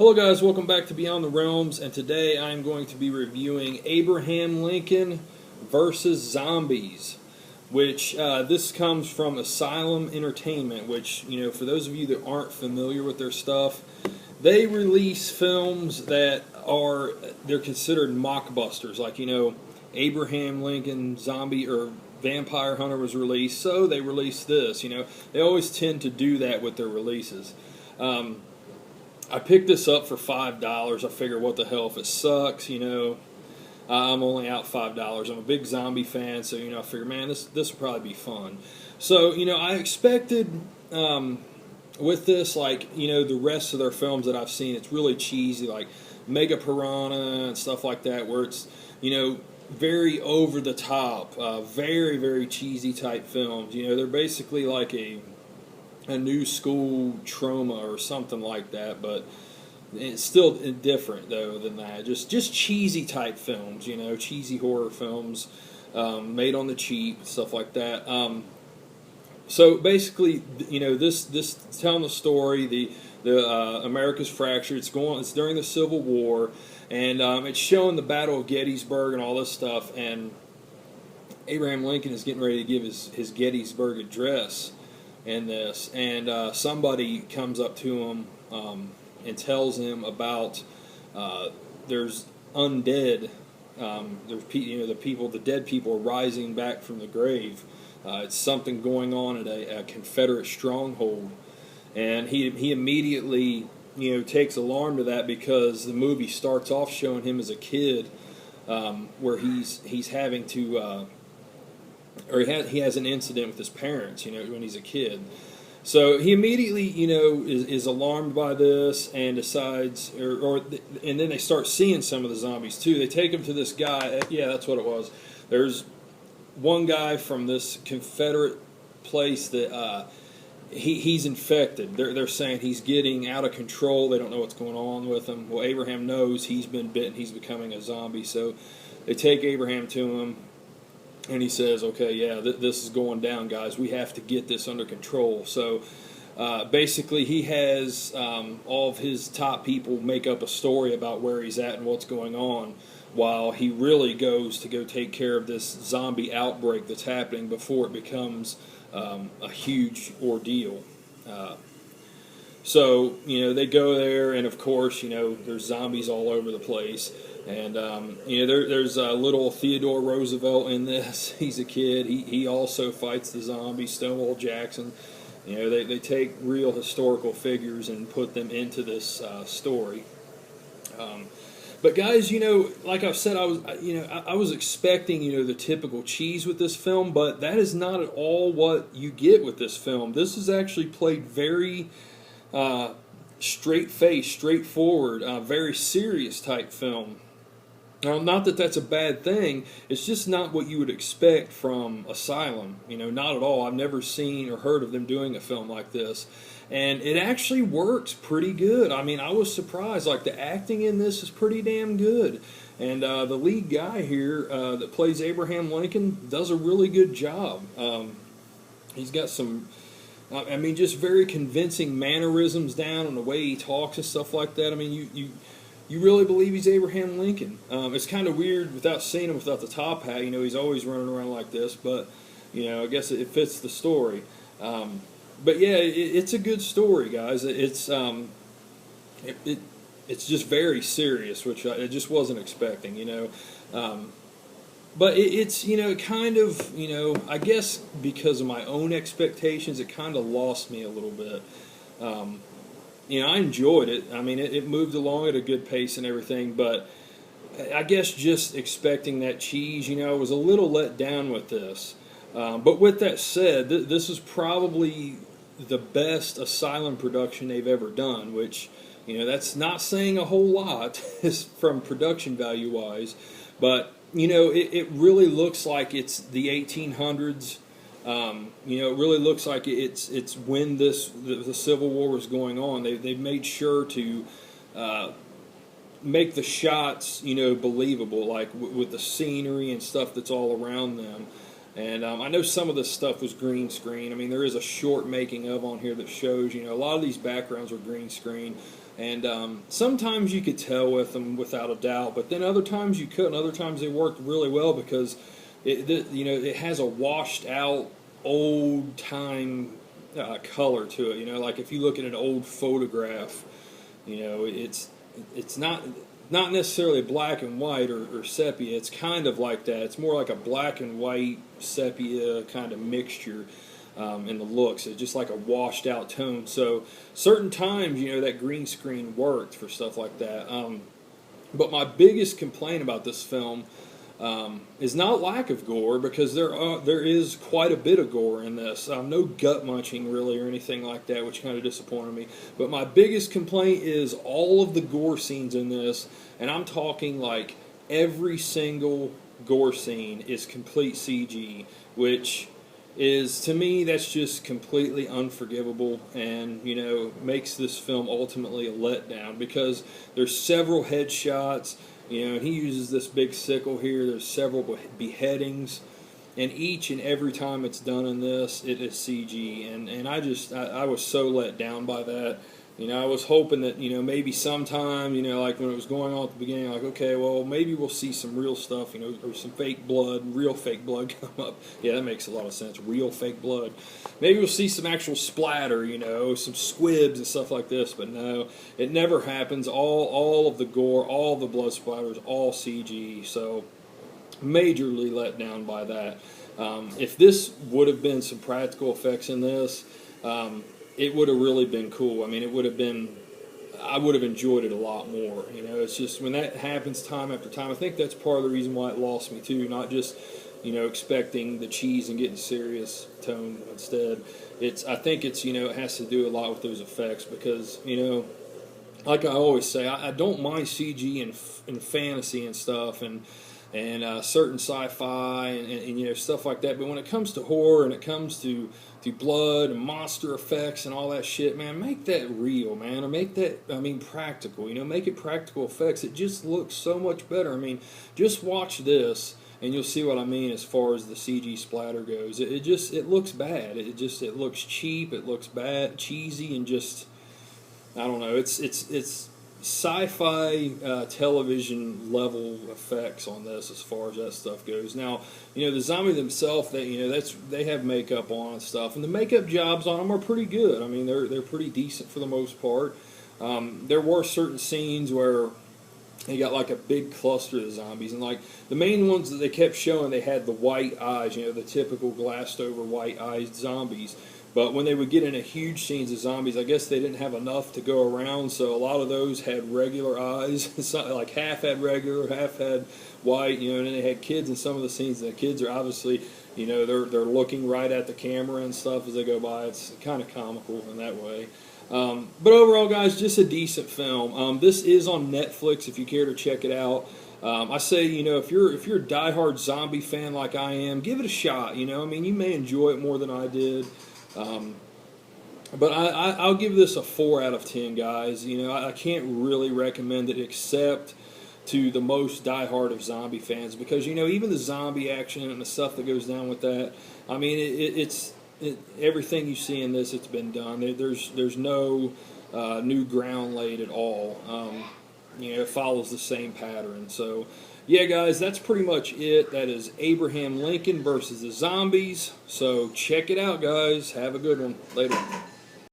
Hello guys, welcome back to Beyond the Realms, and today I'm going to be reviewing Abraham Lincoln versus Zombies, which this comes from Asylum Entertainment, which, for those of you that aren't familiar with their stuff, they release films that they're considered mockbusters, like, Abraham Lincoln Zombie or Vampire Hunter was released, so they released this, They always tend to do that with their releases. I picked this up for $5. I figured, what the hell if it sucks, I'm only out $5. I'm a big zombie fan, so, I figured, man, this will probably be fun. So, I expected, with this, like, the rest of their films that I've seen, it's really cheesy, like Mega Piranha and stuff like that, where it's, very over the top, very, very cheesy type films. They're basically like a new school trauma or something like that, but it's still different though than that. Just cheesy type films, cheesy horror films made on the cheap, stuff like that. So basically, this telling the story, the America's fractured. It's during the Civil War, and it's showing the Battle of Gettysburg and all this stuff. And Abraham Lincoln is getting ready to give his Gettysburg address in this, and somebody comes up to him and tells him about there's undead, the dead people are rising back from the grave. It's something going on at a Confederate stronghold, and he immediately takes alarm to that, because the movie starts off showing him as a kid, where he's having to. Or he has an incident with his parents, when he's a kid. So he immediately, is alarmed by this and decides, and then they start seeing some of the zombies too. They take him to this guy. Yeah, that's what it was. There's one guy from this Confederate place that he's infected. They're saying he's getting out of control. They don't know what's going on with him. Well, Abraham knows he's been bitten. He's becoming a zombie. So they take Abraham to him. And he says, okay, yeah, this is going down, guys. We have to get this under control. So basically he has all of his top people make up a story about where he's at and what's going on, while he really goes to go take care of this zombie outbreak that's happening before it becomes a huge ordeal. So, they go there, and of course, there's zombies all over the place. And, there's little Theodore Roosevelt in this. He's a kid. He also fights the zombies. Stonewall Jackson. They take real historical figures and put them into this story. But guys, like I've said, I was expecting, the typical cheese with this film, but that is not at all what you get with this film. This is actually played very straight-faced, straightforward, very serious type film. Now, not that that's a bad thing. It's just not what you would expect from Asylum. Not at all. I've never seen or heard of them doing a film like this. And it actually works pretty good. I mean, I was surprised. Like, the acting in this is pretty damn good. And the lead guy here that plays Abraham Lincoln does a really good job. He's got some, just very convincing mannerisms down, and the way he talks and stuff like that. I mean, you really believe he's Abraham Lincoln. It's kind of weird without seeing him without the top hat. He's always running around like this, but, I guess it fits the story. But yeah, it's a good story, guys. It's just very serious, which I just wasn't expecting, But it's, kind of, I guess because of my own expectations, it kind of lost me a little bit. I enjoyed it. I mean, it moved along at a good pace and everything, but I guess just expecting that cheese, I was a little let down with this. But with that said, this is probably the best Asylum production they've ever done, which, that's not saying a whole lot from production value-wise, but, it really looks like it's the 1800s. It really looks like it's when the Civil War was going on. They've made sure to make the shots, believable, like with the scenery and stuff that's all around them. And I know some of this stuff was green screen. I mean, there is a short making of on here that shows, a lot of these backgrounds were green screen. And sometimes you could tell with them without a doubt, but then other times you couldn't. Other times they worked really well because it has a washed out old time color to it. Like if you look at an old photograph, it's not necessarily black and white or sepia. It's kind of like that. It's more like a black and white sepia kind of mixture. In the looks, it's just like a washed out tone. So certain times, that green screen worked for stuff like that. But my biggest complaint about this film is not lack of gore, because there is quite a bit of gore in this. No gut munching really or anything like that, which kind of disappointed me. But my biggest complaint is all of the gore scenes in this, and I'm talking like every single gore scene is complete CG, which is, to me, that's just completely unforgivable, and makes this film ultimately a letdown, because there's several headshots, and he uses this big sickle here. There's several beheadings, and each and every time it's done in this, it is CG, and I was so let down by that. I was hoping that, maybe sometime, like when it was going on at the beginning, like, okay, well, maybe we'll see some real stuff, or some real fake blood come up. Yeah, that makes a lot of sense, real fake blood. Maybe we'll see some actual splatter, some squibs and stuff like this, but no, it never happens. All of the gore, all the blood splatters, all CG, so majorly let down by that. If this would have been some practical effects in this, it would have really been cool. I mean, I would have enjoyed it a lot more. It's just when that happens time after time, I think that's part of the reason why it lost me too. Not just, expecting the cheese and getting serious tone instead. I think it has to do a lot with those effects, because, like I always say, I don't mind CG and fantasy and stuff, and certain sci-fi and stuff like that. But when it comes to horror and it comes to blood and monster effects and all that shit, man, make that real, man, or make that, practical. Make it practical effects. It just looks so much better. Just watch this and you'll see what I mean as far as the CG splatter goes. It looks bad. It looks cheap. It looks bad, cheesy, and just, I don't know. It's sci-fi television level effects on this as far as that stuff goes. Now, the zombie themselves, they have makeup on and stuff, and the makeup jobs on them are pretty good. They're pretty decent for the most part. There were certain scenes where they got like a big cluster of zombies, and like the main ones that they kept showing, they had the white eyes, the typical glassed over white eyed zombies. But when they would get into huge scenes of zombies, I guess they didn't have enough to go around, so a lot of those had regular eyes. Like half had regular, half had white, and then they had kids in some of the scenes. The kids are obviously, they're looking right at the camera and stuff as they go by. It's kind of comical in that way. But overall, guys, just a decent film. This is on Netflix if you care to check it out. I say, if you're a diehard zombie fan like I am, give it a shot. You may enjoy it more than I did. But I'll give this a 4 out of 10, guys. I can't really recommend it except to the most diehard of zombie fans, because even the zombie action and the stuff that goes down with that, it's everything you see in this, it's been done. There's no new ground laid at all. It follows the same pattern. So yeah, guys, that's pretty much it. That is Abraham Lincoln versus the Zombies. So check it out, guys. Have a good one. Later.